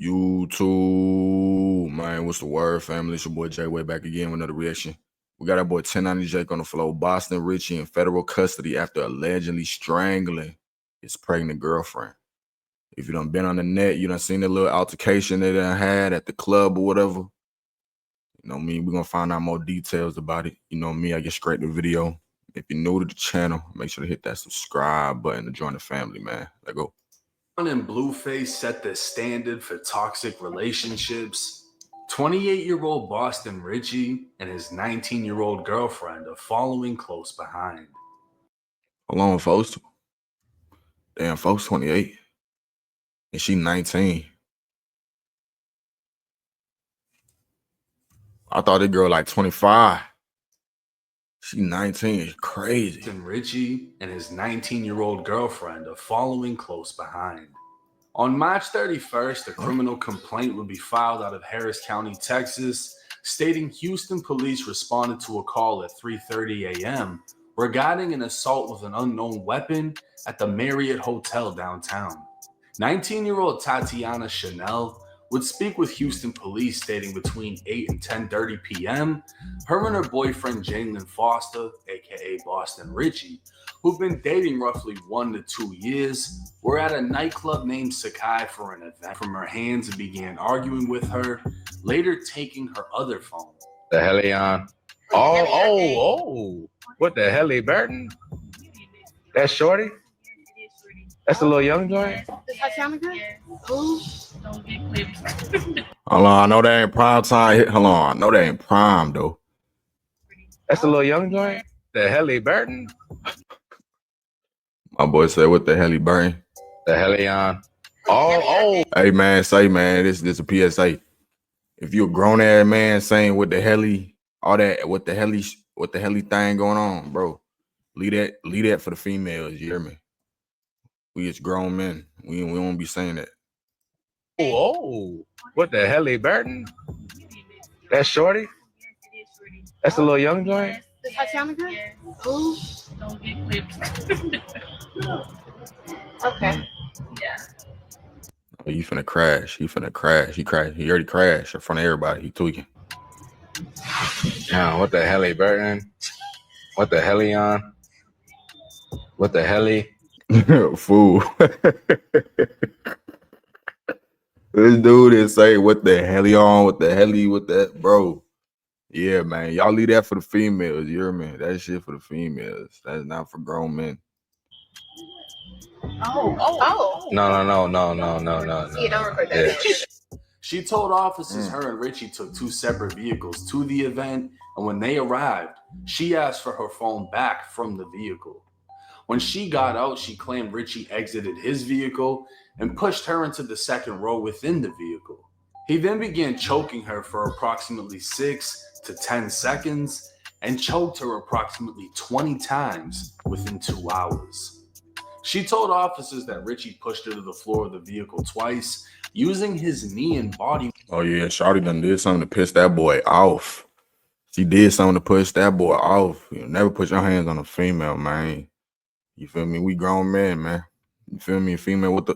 YouTube, man, what's the word, family? It's your boy JayWayy back again with another reaction. We got our boy 1090 Jake on the floor. Boston Richey in federal custody after allegedly strangling his pregnant girlfriend. If you done been on the net, you done seen the little altercation they done had at the club or whatever. You know me, we're gonna find out more details about it. You know me, I get straight to the video. If you're new to the channel, make sure to hit that subscribe button to join the family, man. Let's go. And Blueface set the standard for toxic relationships. 28-year-old Boston Richey and his 19-year-old girlfriend are following close behind. Hold on, folks. Damn, folks 28. And she 19. I thought this girl like 25. She 19 is crazy. Boston Richey and his 19-year-old girlfriend are following close behind. On March 31st, a criminal complaint would be filed out of Harris County, Texas, stating Houston police responded to a call at 3:30 a.m. regarding an assault with an unknown weapon at the Marriott Hotel downtown. 19-year-old Tatiana Chanel would speak with Houston police, stating between 8 and 10:30 p.m., her and her boyfriend Jalen Foster, aka Boston Richey, who've been dating roughly 1 to 2 years, were at a nightclub named Sakai for an event. From her hands and began arguing with her, later taking her other phone. The hell he on? Oh, what the hell he Burton? That's Shorty? That's a little young joint? Hold on, I know that ain't prime time. Hold on, I know that ain't prime though. That's a little young joint? The hell he Burton? My boy said, what the hell he burning? The hell he on? Oh. Hey man, say man, this is a PSA. If you a grown ass man saying what the hell he, all that, what the hell he thing going on, bro, leave that for the females. You hear me? We as grown men, we won't be saying that. Oh, what the hell he Burton? That's Shorty? That's a little young joint? Don't get clipped. Okay. Yeah. Oh, you finna crash. He finna crash. He crashed. He already crashed in front of everybody. He tweaking. Now, what the hell he Burton? What the hell he on? What the hell he? Fool. This dude is saying what the hell he on, what the hell he with that, bro. Yeah, man. Y'all leave that for the females. You hear me? That shit for the females. That's not for grown men. Oh. No. You don't record that. She told officers her and Richey took 2 separate vehicles to the event, and when they arrived, she asked for her phone back from the vehicle. When she got out, she claimed Richey exited his vehicle and pushed her into the second row within the vehicle. He then began choking her for approximately 6 to 10 seconds and choked her approximately 20 times within 2 hours. She told officers that Richey pushed her to the floor of the vehicle twice, using his knee and body. Oh yeah, Shawty done did something to piss that boy off. She did something to push that boy off. You never put your hands on a female, man. You feel me? We grown men, man. You feel me? A female, what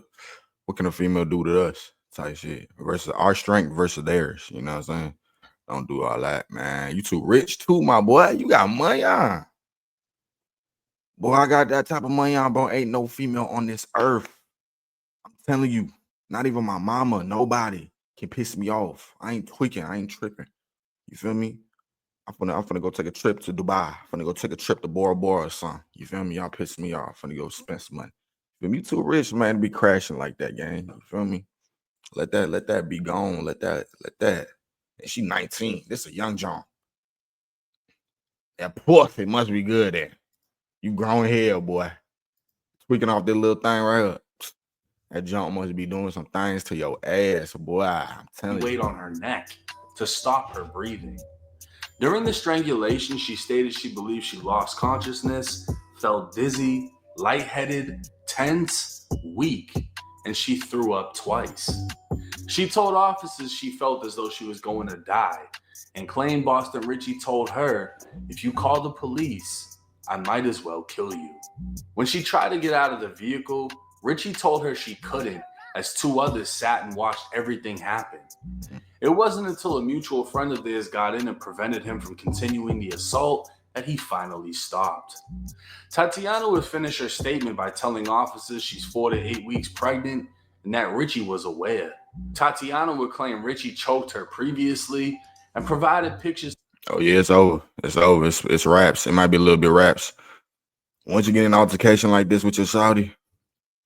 can a female do to us? Type shit. Versus our strength versus theirs. You know what I'm saying? Don't do all that, man. You too rich too, my boy. You got money on. Boy, I got that type of money on, bro. Ain't no female on this earth. I'm telling you, not even my mama, nobody can piss me off. I ain't tweaking. I ain't tripping. You feel me? I'm finna go take a trip to Dubai. I'm finna go take a trip to Bora Bora or something. You feel me? Y'all piss me off. I'm finna go spend some money. You feel me? You too rich, man, to be crashing like that, gang. You feel me? Let that be gone. Let that. And she 19. This a young John. That pussy must be good then. You grown hell, boy. Tweaking off this little thing right here. That junk must be doing some things to your ass, boy. I'm telling you. Weight on her neck to stop her breathing. During the strangulation, she stated she believed she lost consciousness, felt dizzy, lightheaded, tense, weak, and she threw up twice. She told officers she felt as though she was going to die and claimed Boston Richey told her, "If you call the police, I might as well kill you." When she tried to get out of the vehicle, Richey told her she couldn't as two others sat and watched everything happen. It wasn't until a mutual friend of theirs got in and prevented him from continuing the assault that he finally stopped. Tatiana would finish her statement by telling officers she's 4 to 8 weeks pregnant and that Richey was aware. Tatiana would claim Richey choked her previously and provided pictures. Oh yeah, it's over. It's over. It's raps. It might be a little bit raps. Once you get an altercation like this with your shawty,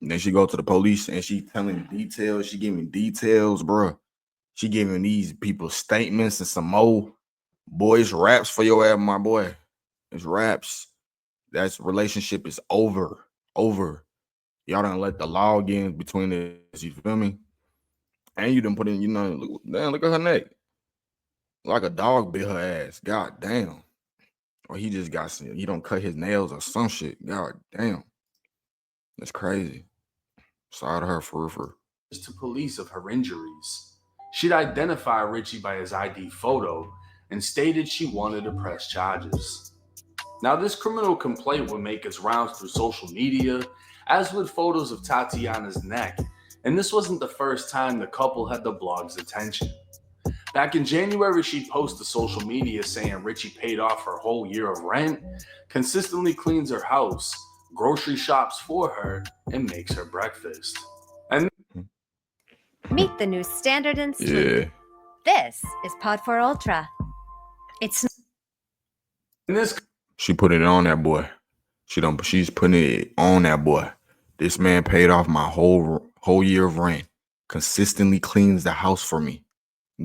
then she go to the police and she telling details. She giving details, bro. She giving these people statements and some more. Boy, it's raps for your ass, my boy. It's raps. That relationship is over. Over. Y'all done let the law get in between this. You feel me? And you done put in, you know, look at her neck. Like a dog bit her ass. God damn. Or he just got, he don't cut his nails or some shit. God damn. That's crazy. Sorry to her for to police of her injuries. She'd identify Richey by his ID photo and stated she wanted to press charges. Now, this criminal complaint would make its rounds through social media, as would photos of Tatiana's neck, and this wasn't the first time the couple had the blog's attention. Back in January, she'd post to social media saying Richey paid off her whole year of rent, consistently cleans her house, grocery shops for her, and makes her breakfast. And meet the new standard and sweet. Yeah. This is Pod 4 Ultra. It's this. She put it on that boy. She's putting it on that boy. This man paid off my whole year of rent. Consistently cleans the house for me.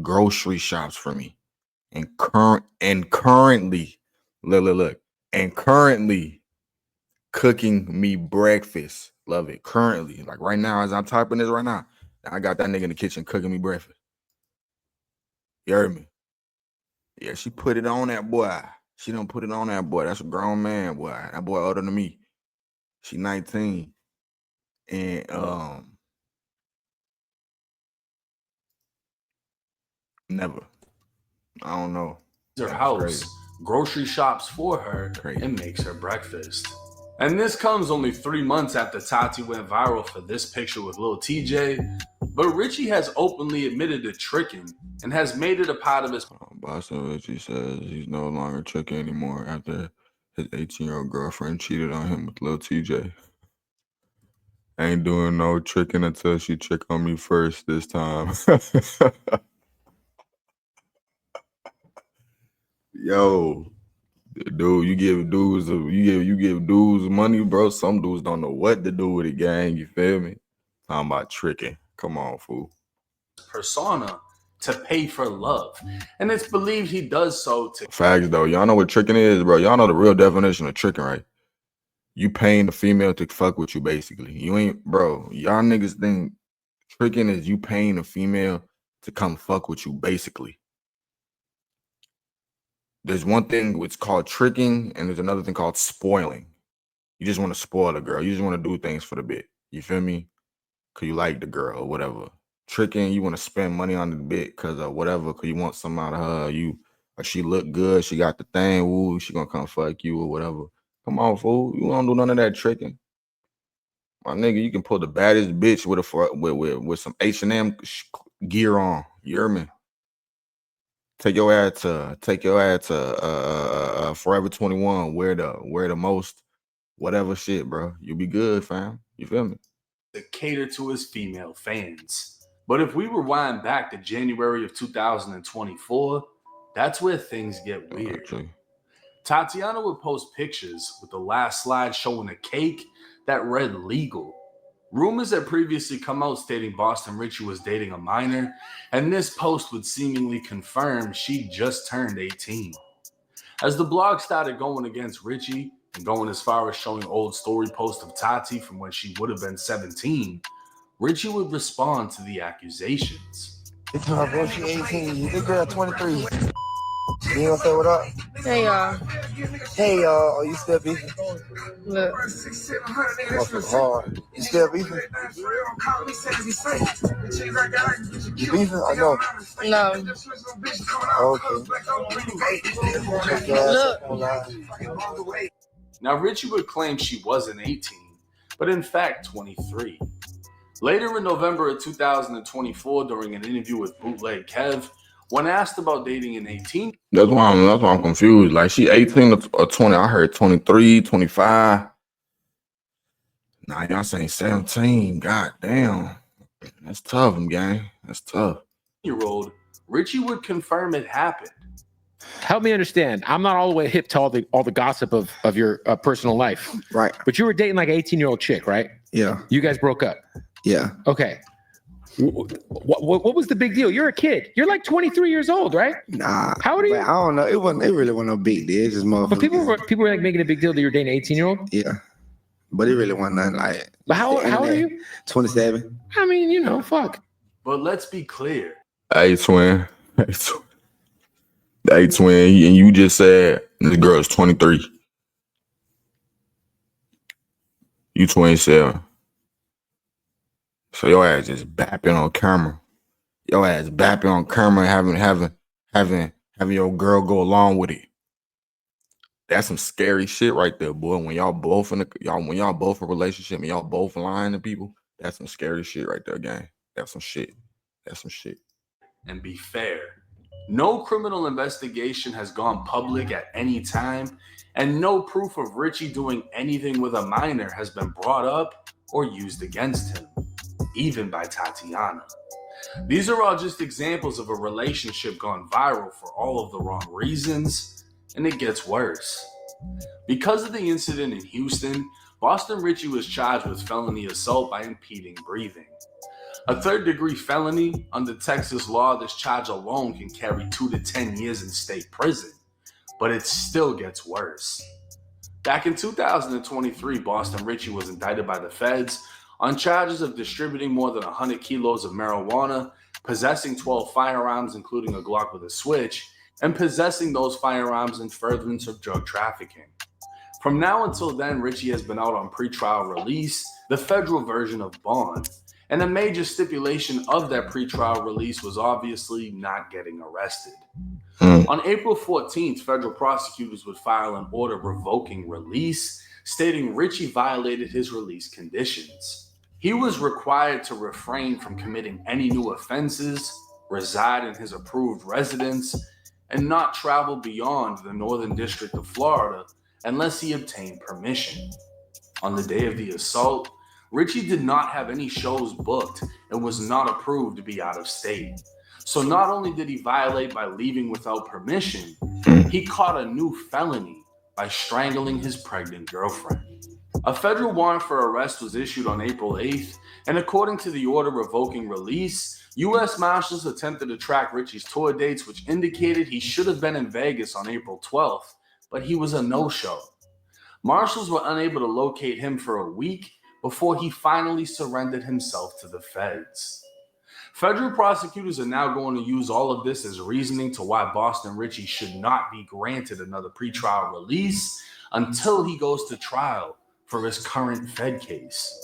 Grocery shops for me. And currently, look. And currently cooking me breakfast. Love it. Currently. Like right now, as I'm typing this right now, I got that nigga in the kitchen cooking me breakfast. You heard me? Yeah, she put it on that boy. She don't put it on that boy. That's a grown man, boy. That boy older than me. She 19. And never. I don't know. Her house, grocery shops for her, and makes her breakfast. And this comes only 3 months after Tati went viral for this picture with Lil TJ. But Richey has openly admitted to tricking and has made it a part of his. Boston Richey says he's no longer tricking anymore after his 18-year-old girlfriend cheated on him with Lil TJ. Ain't doing no tricking until she trick on me first this time. Yo, dude, you give dudes money, bro. Some dudes don't know what to do with it, gang. You feel me? Talking about tricking. Come on, fool. Persona to pay for love, and it's believed he does so to. Facts though, y'all know what tricking is, bro. Y'all know the real definition of tricking, right? You paying the female to fuck with you, basically. You ain't, bro. Y'all niggas think tricking is you paying a female to come fuck with you, basically. There's one thing it's called tricking, and there's another thing called spoiling. You just want to spoil a girl. You just want to do things for the bit. You feel me? Because you like the girl or whatever. Tricking, you want to spend money on the bit because of whatever, because you want something out of her. Or she look good, she got the thing, ooh, she gonna come fuck you or whatever. Come on, fool. You don't do none of that tricking. My nigga, you can pull the baddest bitch with some H&M gear on. You hear me? Take your ass to Forever 21. Wear the most whatever shit, bro. You'll be good, fam. You feel me? To cater to his female fans. But if we rewind back to January of 2024, that's where things get weird. Actually. Tatiana would post pictures with the last slide showing a cake that read legal. Rumors had previously come out stating Boston Richey was dating a minor, and this post would seemingly confirm she just turned 18. As the blog started going against Richey and going as far as showing old story posts of Tati from when she would have been 17, Richey would respond to the accusations. It's my bro, she 18. This girl 23. You gonna say what up? Hey y'all. Hey y'all, are you still beefing? Look. Motherfucker hard. You still beefing? You beefing? I know. No. Okay. Now Richey would claim she wasn't 18, but in fact 23. Later in November of 2024, during an interview with Bootleg Kev, when asked about dating an 18, That's why I'm confused. Like she 18 or 20. I heard 23, 25. Nah, y'all saying 17. God damn. That's tough, gang. That's tough. year-old, Richey would confirm it happened. Help me understand. I'm not all the way hip to all the gossip of your personal life. Right. But you were dating like an 18-year-old chick, right? Yeah. You guys broke up. Yeah. Okay. What was the big deal? You're a kid. You're like 23 years old, right? Nah. How old are you? I don't know. It really wasn't no big deal. It's just motherfuckers. But people were like making a big deal that you're dating an 18-year-old. Yeah. But it really wasn't nothing like. But how old are you? 27. I mean, fuck. But let's be clear. Hey, twin. Hey, twin. And you just said this girl is 23. You 27. So your ass just bapping on camera. Your ass bapping on camera, having your girl go along with it. That's some scary shit right there, boy. When y'all both in a relationship and y'all both lying to people, that's some scary shit right there, gang. That's some shit. That's some shit. And be fair, no criminal investigation has gone public at any time, and no proof of Richey doing anything with a minor has been brought up or used against him, even by Tatiana. These are all just examples of a relationship gone viral for all of the wrong reasons, and it gets worse. Because of the incident in Houston, Boston Richey was charged with felony assault by impeding breathing. A third-degree felony, under Texas law, this charge alone can carry 2 to 10 years in state prison, but it still gets worse. Back in 2023, Boston Richey was indicted by the feds on charges of distributing more than 100 kilos of marijuana, possessing 12 firearms, including a Glock with a switch, and possessing those firearms in furtherance of drug trafficking. From now until then, Richey has been out on pretrial release, the federal version of bond, and a major stipulation of that pretrial release was obviously not getting arrested. On April 14th, federal prosecutors would file an order revoking release, stating Richey violated his release conditions. He was required to refrain from committing any new offenses, reside in his approved residence, and not travel beyond the Northern District of Florida unless he obtained permission. On the day of the assault, Richey did not have any shows booked and was not approved to be out of state. So not only did he violate by leaving without permission, he caught a new felony by strangling his pregnant girlfriend. A federal warrant for arrest was issued on April 8th, and according to the order revoking release, U.S. Marshals attempted to track Richey's tour dates, which indicated he should have been in Vegas on April 12th, but he was a no-show. Marshals were unable to locate him for a week before he finally surrendered himself to the feds. Federal prosecutors are now going to use all of this as reasoning to why Boston Richey should not be granted another pretrial release until he goes to trial for his current Fed case.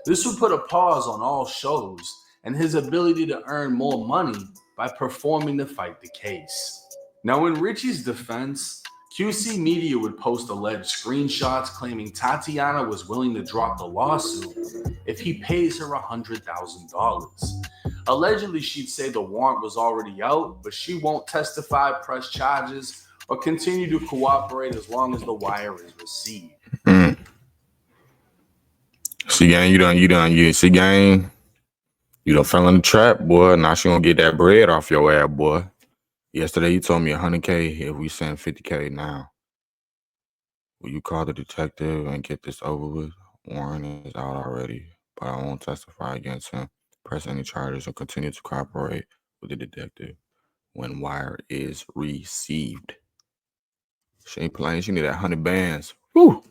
This would put a pause on all shows and his ability to earn more money by performing to fight the case. Now, in Richey's defense, QC Media would post alleged screenshots claiming Tatiana was willing to drop the lawsuit if he pays her $100,000. Allegedly, she'd say the warrant was already out, but she won't testify, press charges, or continue to cooperate as long as the wire is received. See, gang, you done fell in the trap, boy. Now she gonna get that bread off your ass, boy. Yesterday, you told me $100K if we send $50K now. Will you call the detective and get this over with? Warrant is out already, but I won't testify against him, press any charges, or continue to cooperate with the detective when wire is received. She ain't playing. She need that 100 bands. Whew.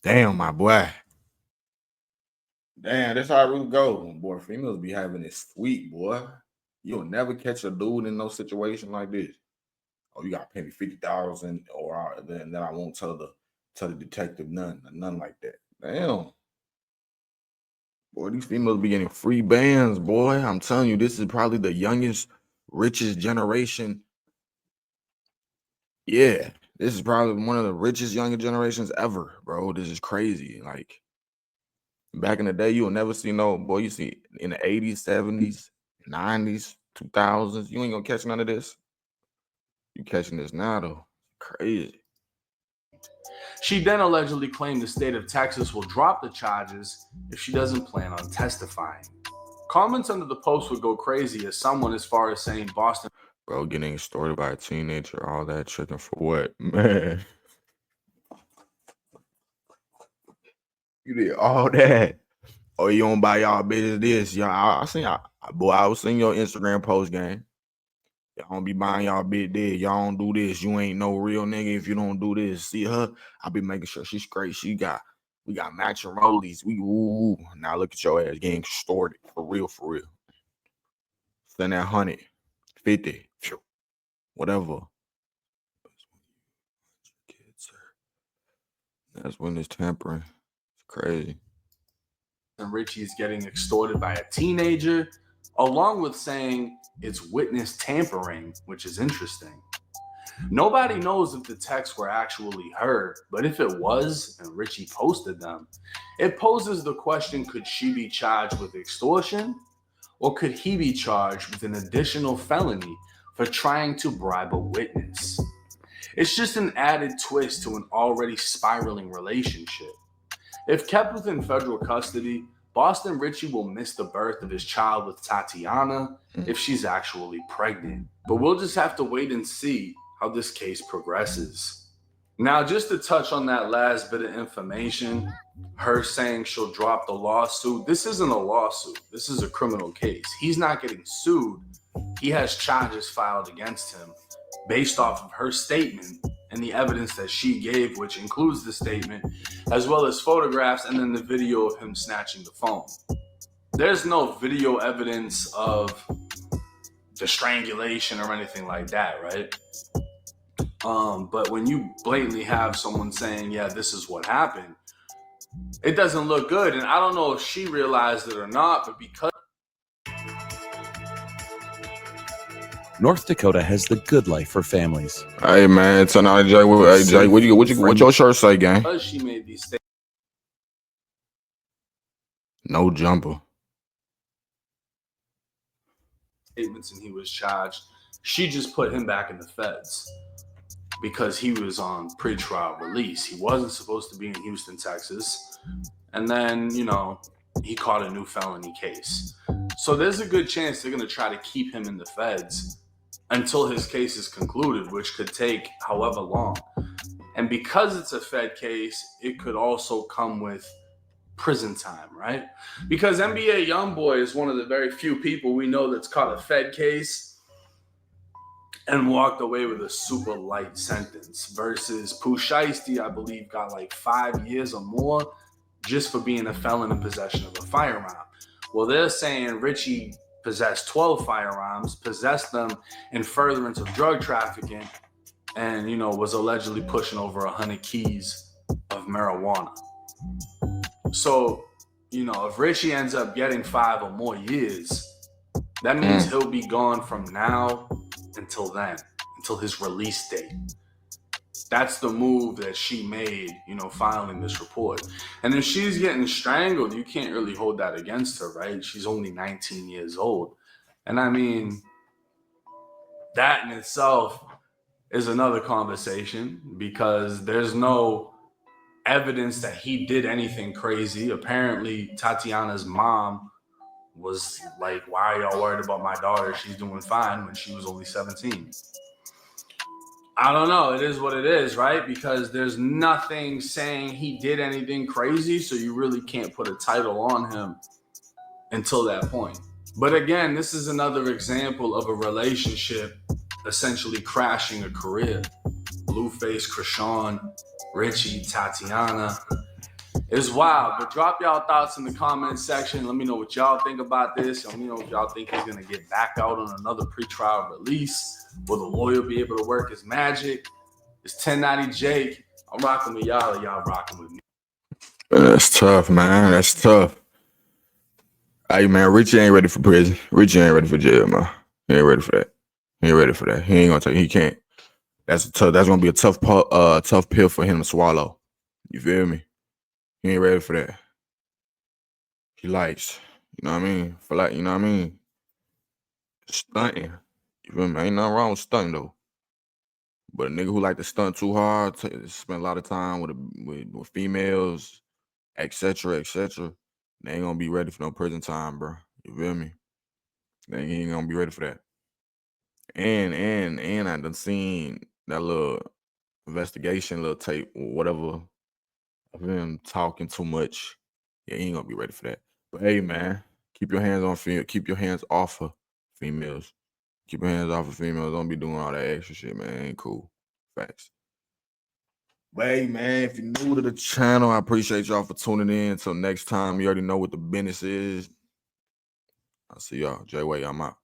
Damn, my boy. Damn, that's how it really goes. Boy, females be having it sweet, boy. You'll never catch a dude in no situation like this. Oh, you gotta pay me $50,000, or then I won't tell the detective nothing like that. Damn. Boy, these females be getting free bands, boy. I'm telling you, this is probably the youngest, richest generation. Yeah, this is probably one of the richest younger generations ever, bro. This is crazy. Like, Back in the day, you'll never see no boy. You see in the 80s, 70s, 90s, 2000s. You ain't gonna catch none of this. You catching this now though. Crazy. She then allegedly claimed the state of Texas will drop the charges if she doesn't plan on testifying. Comments under the post would go crazy as someone as far as saying Boston. Bro, getting extorted by a teenager, all that chicken for what? Man. You did all that. Oh, you don't buy y'all business this. Y'all, I seen y'all. Boy, I was seeing your Instagram post, gang. Y'all don't be buying y'all bit there. Y'all don't do this. You ain't no real nigga if you don't do this. See her? I be making sure she's great. We got matching rollies. Ooh. Now look at your ass getting extorted. For real. Send that 100, 50, whatever. That's when it's tampering. It's crazy. And Richey is getting extorted by a teenager, along with saying it's witness tampering, which is interesting. Nobody knows if the texts were actually her, but if it was, and Richey posted them, it poses the question, could she be charged with extortion? Or could he be charged with an additional felony for trying to bribe a witness? It's just an added twist to an already spiraling relationship. If kept within federal custody, Boston Richey will miss the birth of his child with Tatiana if she's actually pregnant. But we'll just have to wait and see how this case progresses. Now, just to touch on that last bit of information, her saying she'll drop the lawsuit. This isn't a lawsuit. This is a criminal case. He's not getting sued. He has charges filed against him based off of her statement and the evidence that she gave, which includes the statement, as well as photographs and then the video of him snatching the phone. There's no video evidence of the strangulation or anything like that, right? But when you blatantly have someone saying, yeah, this is what happened, it doesn't look good. And I don't know if she realized it or not, but because North Dakota has the good life for families. Hey man, tonight, Jay. Hey Jay, what your shirt say, gang? she made these No jumper. statements and he was charged, she just put him back in the feds because he was on pretrial release. He wasn't supposed to be in Houston, Texas. And then, he caught a new felony case. So there's a good chance they're going to try to keep him in the feds until his case is concluded, which could take however long. And because it's a Fed case, it could also come with prison time, right? Because NBA Youngboy is one of the very few people we know that's caught a Fed case and walked away with a super light sentence versus Pooh Shiesty, I believe, got like 5 years or more just for being a felon in possession of a firearm. Well, they're saying Richey possessed 12 firearms, possessed them in furtherance of drug trafficking, and, was allegedly pushing over 100 keys of marijuana. So, if Richey ends up getting 5 or more years, that means he'll be gone from now until then, until his release date. That's the move that she made, filing this report. And if she's getting strangled, you can't really hold that against her, right? She's only 19 years old. And I mean, that in itself is another conversation because there's no evidence that he did anything crazy. Apparently, Tatiana's mom was like, why are y'all worried about my daughter? She's doing fine, when she was only 17. I don't know. It is what it is, right? Because there's nothing saying he did anything crazy, so you really can't put a title on him until that point. But again, this is another example of a relationship essentially crashing a career. Blueface, Krishan, Richey, Tatiana. It's wild. But drop y'all thoughts in the comment section. Let me know what y'all think about this. Let me know if y'all think he's going to get back out on another pretrial release. Will the lawyer be able to work his magic? It's 1090 Jake. I'm rocking with y'all, and y'all rocking with me. That's tough, man. That's tough. Hey, man, Richey ain't ready for prison. Richey ain't ready for jail, man. He ain't ready for that. He ain't ready for that. He ain't gonna take. He can't. That's gonna be a tough pill for him to swallow. You feel me? He ain't ready for that. he likes, you know what I mean? For like, you know what I mean? Stunting. You feel me? Ain't nothing wrong with stunting though. But a nigga who like to stunt too hard, spend a lot of time with females, etc., they ain't gonna be ready for no prison time, bro. You feel me? They ain't gonna be ready for that. And I done seen that little investigation, little tape, or whatever, of him talking too much. Yeah, he ain't gonna be ready for that. But hey, man, keep your hands off of females. Keep your hands off of females. Don't be doing all that extra shit, man. It ain't cool. Facts. But hey, man, if you're new to the channel, I appreciate y'all for tuning in. Until next time, you already know what the business is. I'll see y'all. JayWayy, I'm out.